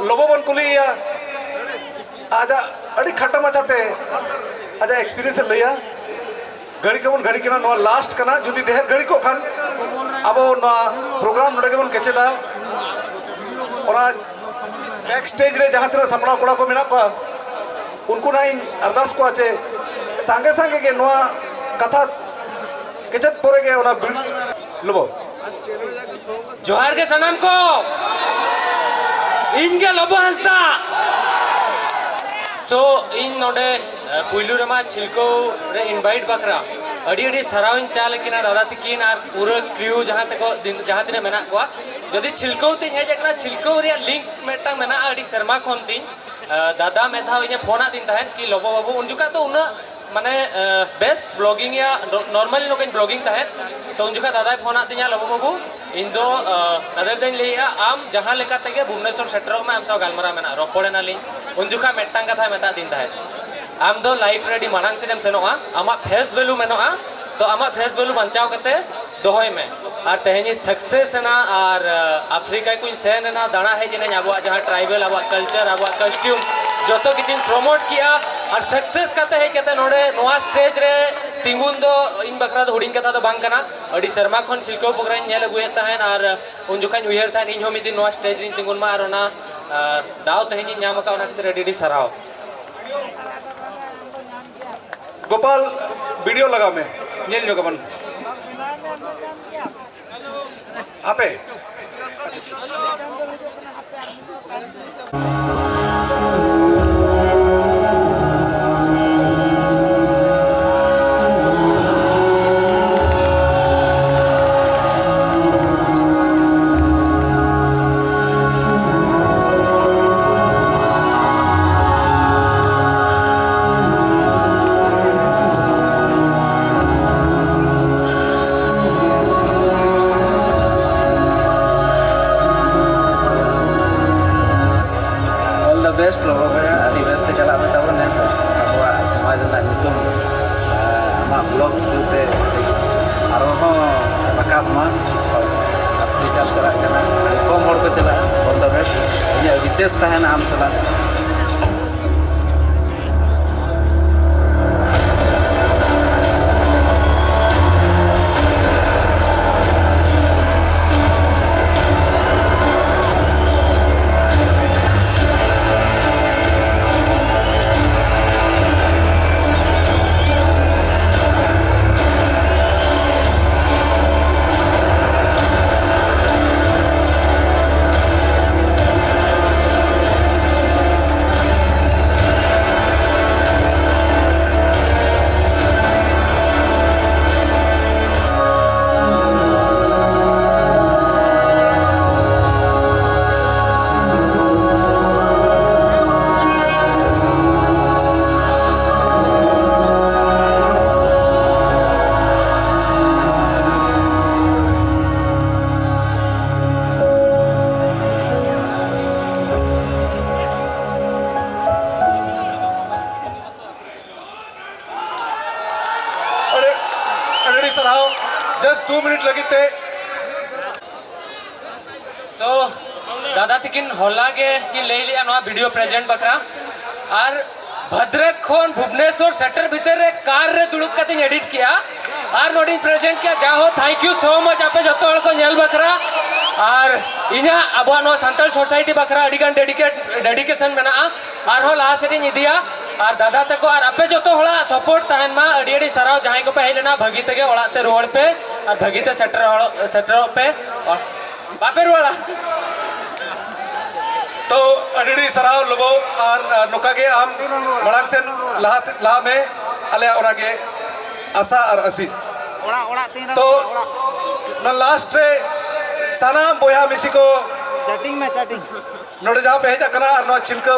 लोबो बन कुलिया आजा अड़ी खट्टा मचाते आजा एक्सपीरियंस लैया घड़ी के बन घड़ी के ना लास्ट करना जुदी ढेर घड़ी को खान अब प्रोग्राम नोड़े के बन केचेदा और बैक स्टेज रे जहाँ तेरा सामना कोड़ा को मिना को उनको ना इन अरदास को आचे सांगे सांगे के नोआ कथा केचत पोरे के ओना लोबो जोहार के सनम को इनके लोबो हंसता सो इन नोडे पुइलू रमा छिलको रे इनवाइट बकरा अड़ी अड़ी सराविन चाल कि दादा तकिन और पूरा क्रू जहाँ तक जहाँ तीन मेना को जदि छिलको तीन हेज कना छिलको रे लिंक मेटा मेना अड़ी शर्मा खन तीन दादा मेधा इने फोना दिन तहन कि लोबो बाबू उन जुका तो उन माने बेस्ट ब्लॉगिंग या नॉर्मली लोग ब्लॉगिंग तहन तो उन जुका दादा फोना तीन लोबो बाबू इन दो नजर दिन लिया आम जहाँ लेका तक भुवनेश्वर सेटरों में आम सब गालमरा मेना रोपड़ेना लिंग उन जुका मेटांग कथा मेता दिन तहन आम दो लाइफ रेडी मांग से सेनोआ आमा फेस वैल्यू मेनोआ तो आमा फेस वैल्यू बचाव करते दोहय में और तेहनी सक्सेस ना और अफ्रीका को सेन ना दाना है जिन्हें अब जहाँ ट्राइबल अब कल्चर अब कस्ट्यूम जो तो किसी प्रमोट किया और सक्सेस करते है कहते नोड़े नोआ स्टेज रे तिंगुन दो इन बखरा तो हुडिंग कथा तो बांग कना अड़ी शर्मा खन छिलको प्रोग्राम नेल अगुएत तहन और उन जुकान उयहर तहन इन मिद दिन नोआ स्टेज रे तिंगुन मा और ना दाव तेहनी नाम का ओना खातिर रेडी सराव गोपाल वीडियो लगा में नेल जो कमन आपे अच्छा ठीक बेस्ट लोगों को आदि बेस्ट चला में तब ने अब समाज ना नितुम आमा ब्लॉग थ्रू ते आरो हो बकात मा अफ्रीका चला करना कम हर को चला ऑल द बेस्ट ये विशेष तहन आम सला सराव जस्ट 2 मिनट लगी थे सो दादा तकिन होला के कि ले लिया नवा वीडियो प्रेजेंट बकरा और भद्रक खन भुवनेश्वर सेटर भीतर रे कार रे दुड़ुक कते एडिट किया और नोडिंग प्रेजेंट किया जाहो थैंक यू सो मच आपे जतो हल को नेल बकरा और इना अब नो संतल सोसाइटी बकरा अडिगन डेडिकेशन मेना और हो ला सेटिंग इदिया और दादा तक और आपे जो तो होला सपोर्ट तहन मा अड़ी अड़ी सराव जहां को पे हेलेना भगी तके ओलाते रोड पे और भगी ते सेटर पे और बापे रोला तो अड़ी सराव लोबो और नोका के आम मड़ांग सेन लहा में अले ओना के आशा और आशीष तो न लास्ट रे सानाम बोया मिसी को चैटिंग में चैटिंग नोडे जहां पे हेजा कना और नो छिलको